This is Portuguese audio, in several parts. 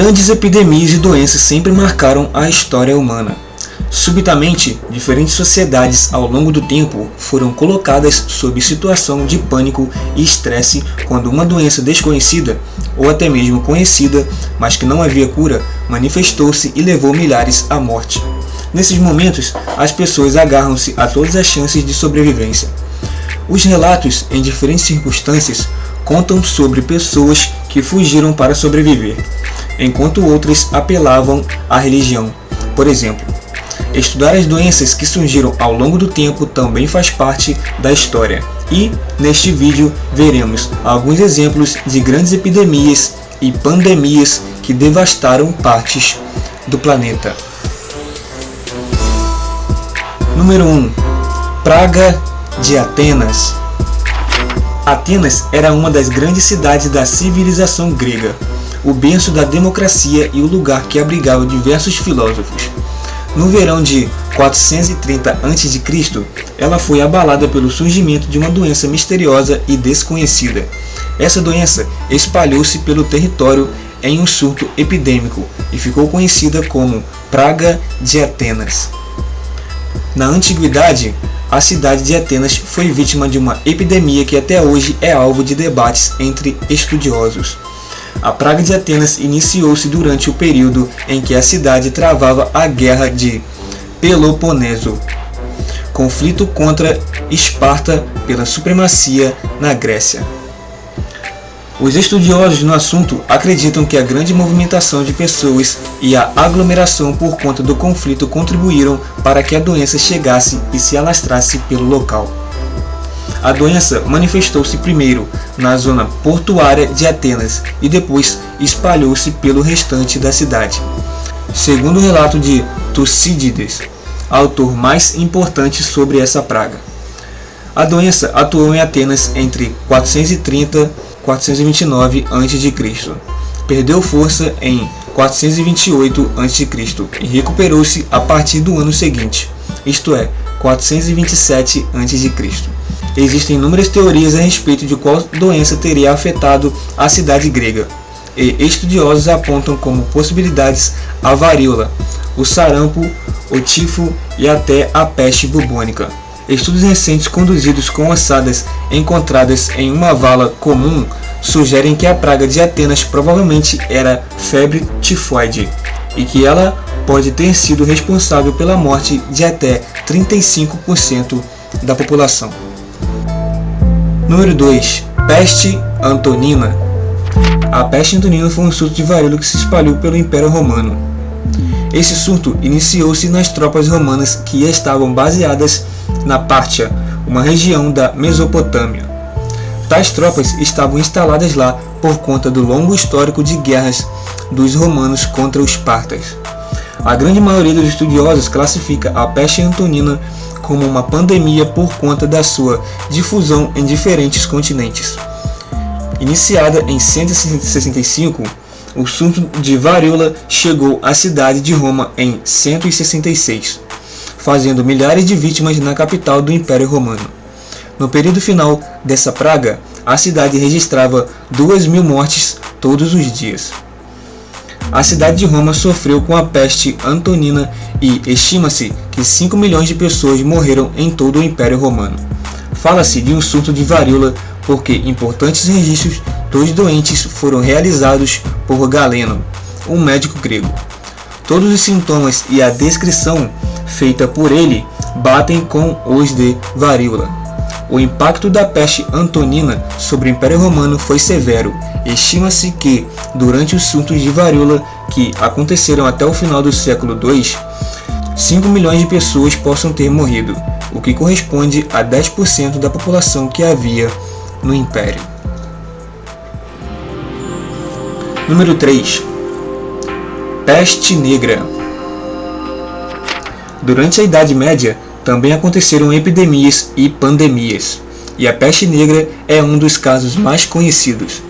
Grandes epidemias e doenças sempre marcaram a história humana. Subitamente, diferentes sociedades ao longo do tempo foram colocadas sob situação de pânico e estresse quando uma doença desconhecida, ou até mesmo conhecida, mas que não havia cura, manifestou-se e levou milhares à morte. Nesses momentos, as pessoas agarram-se a todas as chances de sobrevivência. Os relatos, em diferentes circunstâncias, contam sobre pessoas que fugiram para sobreviver, enquanto outras apelavam à religião. Por exemplo, estudar as doenças que surgiram ao longo do tempo também faz parte da história. E, neste vídeo, veremos alguns exemplos de grandes epidemias e pandemias que devastaram partes do planeta. Número 1. Praga de Atenas. Atenas era uma das grandes cidades da civilização grega, o berço da democracia e o lugar que abrigava diversos filósofos. No verão de 430 a.C., ela foi abalada pelo surgimento de uma doença misteriosa e desconhecida. Essa doença espalhou-se pelo território em um surto epidêmico e ficou conhecida como Praga de Atenas. Na antiguidade, a cidade de Atenas foi vítima de uma epidemia que até hoje é alvo de debates entre estudiosos. A Praga de Atenas iniciou-se durante o período em que a cidade travava a Guerra de Peloponeso, conflito contra Esparta pela supremacia na Grécia. Os estudiosos no assunto acreditam que a grande movimentação de pessoas e a aglomeração por conta do conflito contribuíram para que a doença chegasse e se alastrasse pelo local. A doença manifestou-se primeiro na zona portuária de Atenas e depois espalhou-se pelo restante da cidade. Segundo o relato de Tucídides, autor mais importante sobre essa praga, a doença atuou em Atenas entre 430 e 429 a.C. Perdeu força em 428 a.C. e recuperou-se a partir do ano seguinte, isto é, 427 a.C. Existem inúmeras teorias a respeito de qual doença teria afetado a cidade grega, e estudiosos apontam como possibilidades a varíola, o sarampo, o tifo e até a peste bubônica. Estudos recentes conduzidos com ossadas encontradas em uma vala comum sugerem que a praga de Atenas provavelmente era febre tifoide e que ela pode ter sido responsável pela morte de até 35% da população. Número 2. Peste Antonina. A peste antonina foi um surto de varíola que se espalhou pelo Império Romano. Esse surto iniciou-se nas tropas romanas que estavam baseadas na Pártia, uma região da Mesopotâmia. Tais tropas estavam instaladas lá por conta do longo histórico de guerras dos romanos contra os partas. A grande maioria dos estudiosos classifica a peste antonina como uma pandemia por conta da sua difusão em diferentes continentes. Iniciada em 165, o surto de varíola chegou à cidade de Roma em 166, fazendo milhares de vítimas na capital do Império Romano. No período final dessa praga, a cidade registrava 2.000 mortes todos os dias. A cidade de Roma sofreu com a peste antonina e estima-se que 5 milhões de pessoas morreram em todo o Império Romano. Fala-se de um surto de varíola porque importantes registros dos doentes foram realizados por Galeno, um médico grego. Todos os sintomas e a descrição feita por ele batem com os de varíola. O impacto da peste antonina sobre o Império Romano foi severo. Estima-se que, durante os surtos de varíola que aconteceram até o final do século II, 5 milhões de pessoas possam ter morrido, o que corresponde a 10% da população que havia no Império. Número 3. Peste Negra. Durante a Idade Média, também aconteceram epidemias e pandemias, e a peste negra é um dos casos mais conhecidos.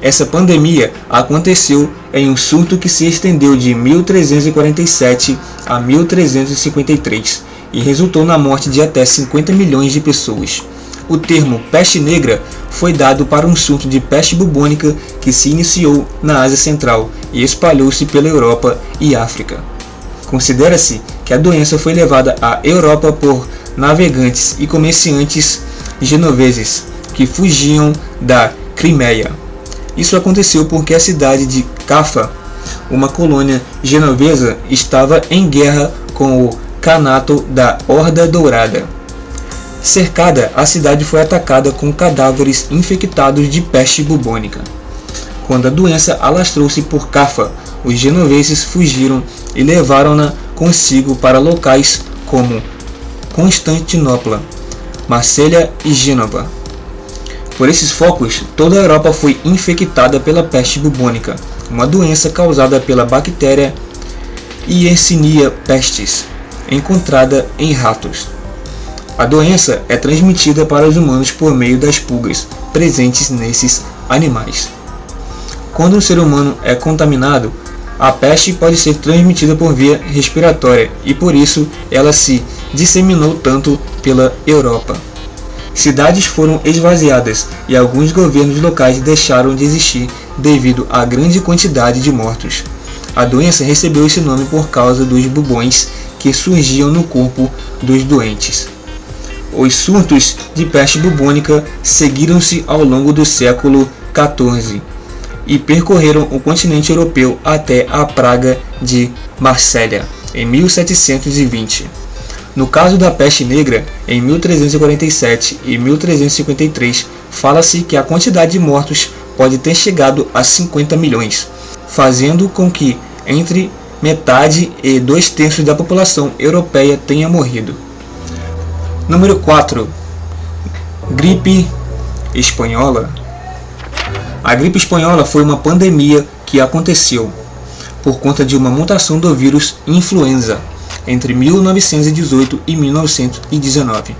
Essa pandemia aconteceu em um surto que se estendeu de 1347 a 1353 e resultou na morte de até 50 milhões de pessoas. O termo peste negra foi dado para um surto de peste bubônica que se iniciou na Ásia Central e espalhou-se pela Europa e África. Considera-se que a doença foi levada à Europa por navegantes e comerciantes genoveses que fugiam da Crimeia. Isso aconteceu porque a cidade de Caffa, uma colônia genovesa, estava em guerra com o Khanato da Horda Dourada. Cercada, a cidade foi atacada com cadáveres infectados de peste bubônica. Quando a doença alastrou-se por Caffa, os genoveses fugiram e levaram-na consigo para locais como Constantinopla, Marsella e Gênova. Por esses focos, toda a Europa foi infectada pela peste bubônica, uma doença causada pela bactéria Yersinia pestis, encontrada em ratos. A doença é transmitida para os humanos por meio das pulgas presentes nesses animais. Quando um ser humano é contaminado, a peste pode ser transmitida por via respiratória e por isso ela se disseminou tanto pela Europa. Cidades foram esvaziadas e alguns governos locais deixaram de existir devido à grande quantidade de mortos. A doença recebeu esse nome por causa dos bubões que surgiam no corpo dos doentes. Os surtos de peste bubônica seguiram-se ao longo do século XIV e percorreram o continente europeu até a praga de Marsella, em 1720. No caso da peste negra, em 1347 e 1353, fala-se que a quantidade de mortos pode ter chegado a 50 milhões, fazendo com que entre metade e 2/3 da população europeia tenha morrido. Número 4. Gripe espanhola. A gripe espanhola foi uma pandemia que aconteceu por conta de uma mutação do vírus influenza entre 1918 e 1919.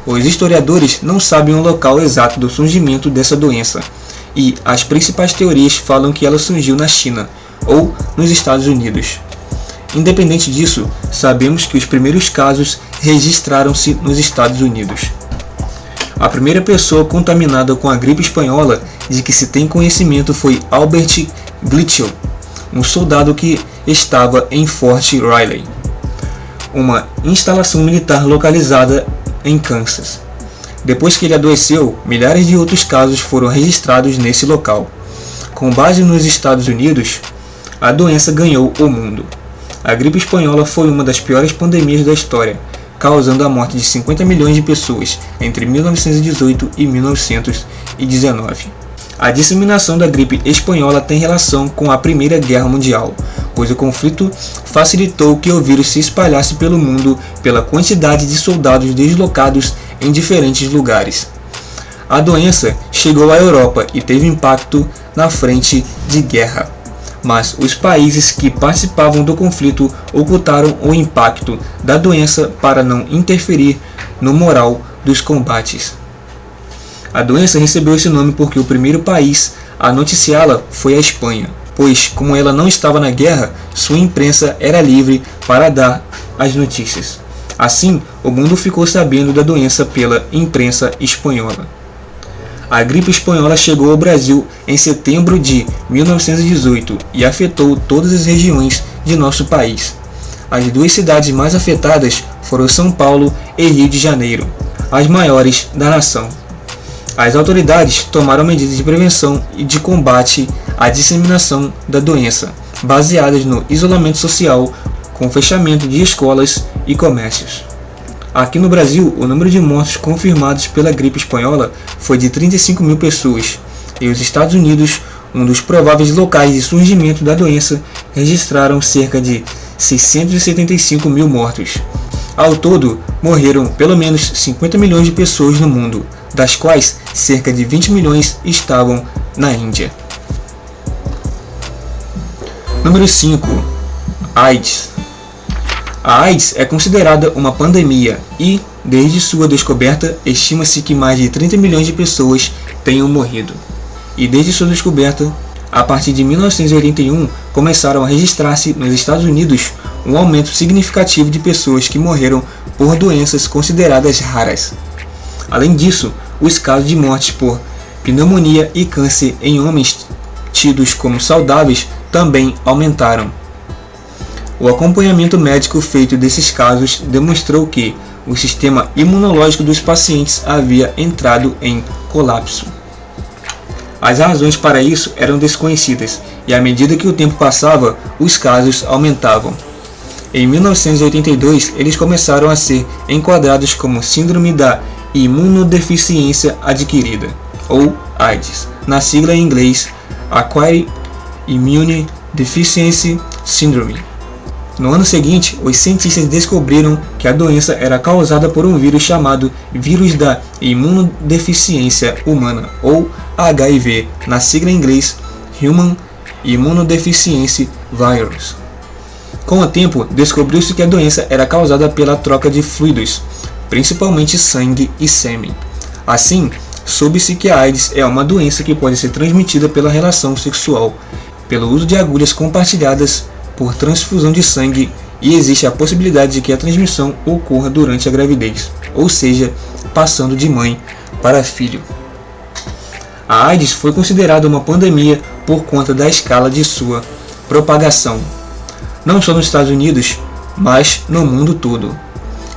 Os historiadores não sabem o local exato do surgimento dessa doença e as principais teorias falam que ela surgiu na China ou nos Estados Unidos. Independente disso, sabemos que os primeiros casos registraram-se nos Estados Unidos. A primeira pessoa contaminada com a gripe espanhola de que se tem conhecimento foi Albert Glitchell, um soldado que estava em Fort Riley, uma instalação militar localizada em Kansas. Depois que ele adoeceu, milhares de outros casos foram registrados nesse local. Com base nos Estados Unidos, a doença ganhou o mundo. A gripe espanhola foi uma das piores pandemias da história, causando a morte de 50 milhões de pessoas entre 1918 e 1919. A disseminação da gripe espanhola tem relação com a Primeira Guerra Mundial, pois o conflito facilitou que o vírus se espalhasse pelo mundo pela quantidade de soldados deslocados em diferentes lugares. A doença chegou à Europa e teve impacto na frente de guerra, mas os países que participavam do conflito ocultaram o impacto da doença para não interferir no moral dos combates. A doença recebeu esse nome porque o primeiro país a noticiá-la foi a Espanha, pois, como ela não estava na guerra, sua imprensa era livre para dar as notícias. Assim, o mundo ficou sabendo da doença pela imprensa espanhola. A gripe espanhola chegou ao Brasil em setembro de 1918 e afetou todas as regiões de nosso país. As duas cidades mais afetadas foram São Paulo e Rio de Janeiro, as maiores da nação. As autoridades tomaram medidas de prevenção e de combate à disseminação da doença, baseadas no isolamento social, com o fechamento de escolas e comércios. Aqui no Brasil, o número de mortos confirmados pela gripe espanhola foi de 35 mil pessoas, e os Estados Unidos, um dos prováveis locais de surgimento da doença, registraram cerca de 675 mil mortos. Ao todo, morreram pelo menos 50 milhões de pessoas no mundo, das quais cerca de 20 milhões estavam na Índia. Número 5. AIDS. A AIDS é considerada uma pandemia e, desde sua descoberta, estima-se que mais de 30 milhões de pessoas tenham morrido. E desde sua descoberta, a partir de 1981, começaram a registrar-se nos Estados Unidos um aumento significativo de pessoas que morreram por doenças consideradas raras. Além disso, os casos de mortes por pneumonia e câncer em homens tidos como saudáveis também aumentaram. O acompanhamento médico feito desses casos demonstrou que o sistema imunológico dos pacientes havia entrado em colapso. As razões para isso eram desconhecidas e, à medida que o tempo passava, os casos aumentavam. Em 1982, eles começaram a ser enquadrados como Síndrome da Imunodeficiência Adquirida, ou AIDS, na sigla em inglês Acquired Immune Deficiency Syndrome. No ano seguinte, os cientistas descobriram que a doença era causada por um vírus chamado vírus da imunodeficiência humana, ou HIV, na sigla em inglês Human Immunodeficiency Virus. Com o tempo, descobriu-se que a doença era causada pela troca de fluidos, principalmente sangue e sêmen. Assim, soube-se que a AIDS é uma doença que pode ser transmitida pela relação sexual, pelo uso de agulhas compartilhadas, por transfusão de sangue, e existe a possibilidade de que a transmissão ocorra durante a gravidez, ou seja, passando de mãe para filho. A AIDS foi considerada uma pandemia por conta da escala de sua propagação, não só nos Estados Unidos, mas no mundo todo.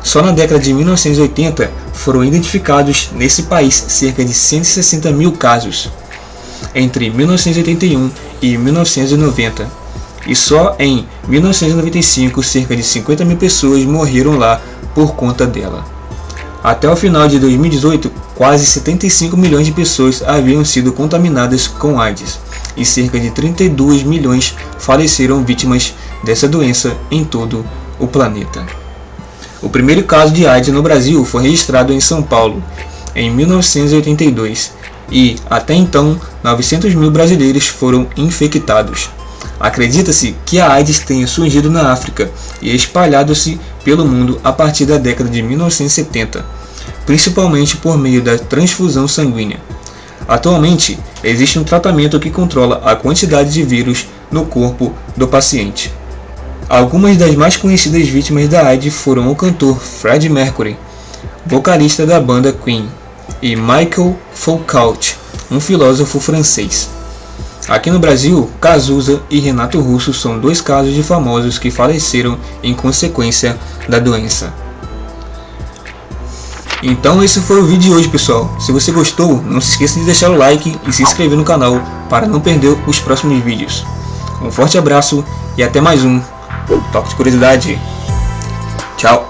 Só na década de 1980 foram identificados nesse país cerca de 160 mil casos, entre 1981 e 1990. E só em 1995 cerca de 50 mil pessoas morreram lá por conta dela. Até o final de 2018, quase 75 milhões de pessoas haviam sido contaminadas com AIDS, e cerca de 32 milhões faleceram vítimas dessa doença em todo o planeta. O primeiro caso de AIDS no Brasil foi registrado em São Paulo, em 1982, e, até então, 900 mil brasileiros foram infectados. Acredita-se que a AIDS tenha surgido na África e espalhado-se pelo mundo a partir da década de 1970, principalmente por meio da transfusão sanguínea. Atualmente, existe um tratamento que controla a quantidade de vírus no corpo do paciente. Algumas das mais conhecidas vítimas da AIDS foram o cantor Freddie Mercury, vocalista da banda Queen, e Michel Foucault, um filósofo francês. Aqui no Brasil, Cazuza e Renato Russo são dois casos de famosos que faleceram em consequência da doença. Então esse foi o vídeo de hoje, pessoal. Se você gostou, não se esqueça de deixar o like e se inscrever no canal para não perder os próximos vídeos. Um forte abraço e até mais um Toque de Curiosidade. Tchau!